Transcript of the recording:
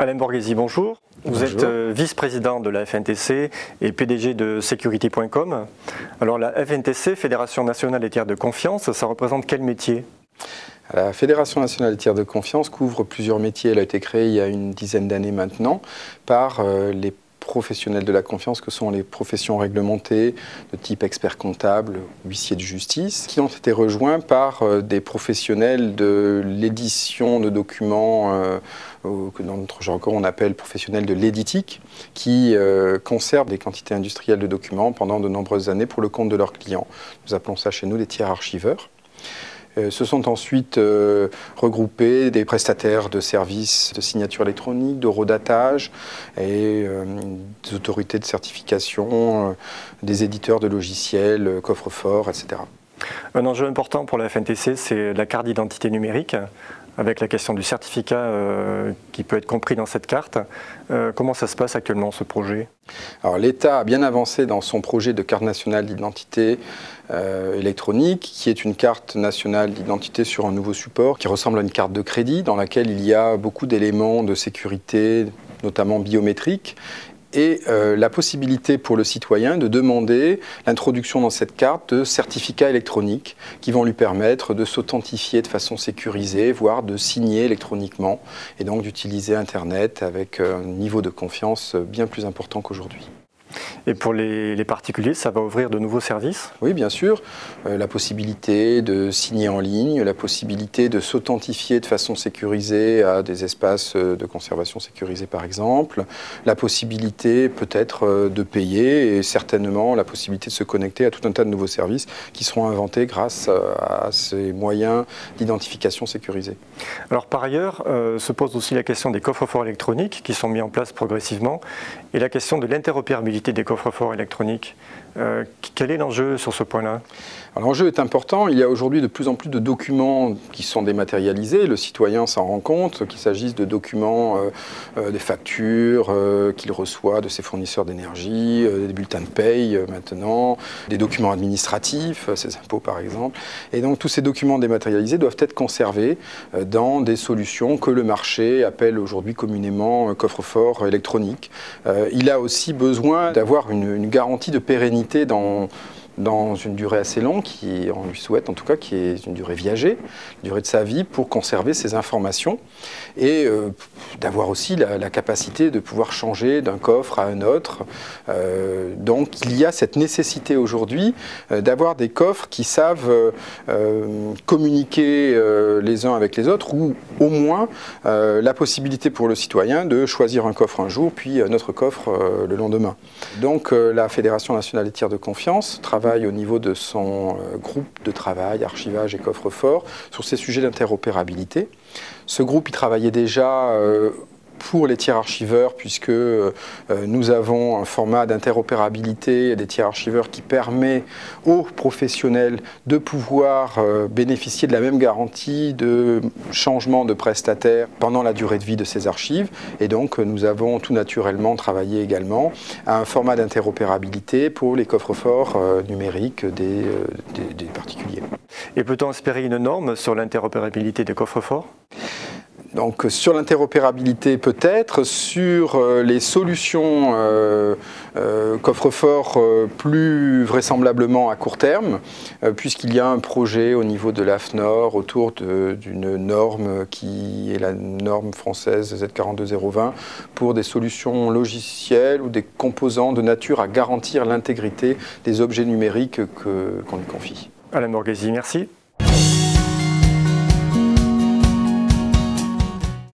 Alain Borghesi, bonjour. Vous êtes vice-président de la FNTC et PDG de Security.com. Alors la FNTC, Fédération Nationale des Tiers de Confiance, ça représente quel métier? La Fédération Nationale des Tiers de Confiance couvre plusieurs métiers. Elle a été créée il y a une dizaine d'années maintenant par les professionnels de la confiance que sont les professions réglementées de type expert comptable, huissier de justice, qui ont été rejoints par des professionnels de l'édition de documents que dans notre jargon on appelle professionnels de l'éditique, qui conservent des quantités industrielles de documents pendant de nombreuses années pour le compte de leurs clients. Nous appelons ça chez nous les tiers archiveurs. Se sont ensuite regroupés des prestataires de services de signature électronique, d'horodatage et des autorités de certification, des éditeurs de logiciels, coffre-fort, etc. Un enjeu important pour la FNTC, c'est la carte d'identité numérique, avec la question du certificat qui peut être compris dans cette carte. Comment ça se passe actuellement, ce projet? Alors l'État a bien avancé dans son projet de carte nationale d'identité électronique, qui est une carte nationale d'identité sur un nouveau support, qui ressemble à une carte de crédit, dans laquelle il y a beaucoup d'éléments de sécurité, notamment biométriques, et la possibilité pour le citoyen de demander l'introduction dans cette carte de certificats électroniques qui vont lui permettre de s'authentifier de façon sécurisée, voire de signer électroniquement, et donc d'utiliser Internet avec un niveau de confiance bien plus important qu'aujourd'hui. Et pour les particuliers, ça va ouvrir de nouveaux services? Oui, bien sûr. La possibilité de signer en ligne, la possibilité de s'authentifier de façon sécurisée à des espaces de conservation sécurisés par exemple, la possibilité peut-être de payer et certainement la possibilité de se connecter à tout un tas de nouveaux services qui seront inventés grâce à ces moyens d'identification sécurisés. Alors par ailleurs, se pose aussi la question des coffres-forts électroniques qui sont mis en place progressivement et la question de l'interopérabilité des coffres-forts électroniques. Quel est l'enjeu sur ce point-là? L'enjeu est important. Il y a aujourd'hui de plus en plus de documents qui sont dématérialisés. Le citoyen s'en rend compte, qu'il s'agisse de documents, des factures qu'il reçoit de ses fournisseurs d'énergie, des bulletins de paye maintenant, des documents administratifs, ses impôts par exemple. Et donc tous ces documents dématérialisés doivent être conservés dans des solutions que le marché appelle aujourd'hui communément coffre-fort électronique. Il a aussi besoin d'avoir une garantie de pérennité dans une durée assez longue, on lui souhaite en tout cas, qui est une durée viagée, une durée de sa vie, pour conserver ces informations et d'avoir aussi la capacité de pouvoir changer d'un coffre à un autre. Donc il y a cette nécessité aujourd'hui d'avoir des coffres qui savent communiquer les uns avec les autres, ou au moins la possibilité pour le citoyen de choisir un coffre un jour, puis un autre coffre le lendemain. Donc la Fédération Nationale des Tiers de Confiance travaille au niveau de son groupe de travail, archivage et coffre-fort, sur ces sujets d'interopérabilité. Ce groupe y travaillait déjà pour les tiers archiveurs, puisque nous avons un format d'interopérabilité des tiers archiveurs qui permet aux professionnels de pouvoir bénéficier de la même garantie de changement de prestataire pendant la durée de vie de ces archives. Et donc nous avons tout naturellement travaillé également à un format d'interopérabilité pour les coffres-forts numériques des particuliers. Et peut-on espérer une norme sur l'interopérabilité des coffres-forts ? Donc sur l'interopérabilité peut-être, sur les solutions coffre-fort plus vraisemblablement à court terme, puisqu'il y a un projet au niveau de l'AFNOR autour d'une norme qui est la norme française Z42020 pour des solutions logicielles ou des composants de nature à garantir l'intégrité des objets numériques qu'on lui confie. Alain Borghesi, merci.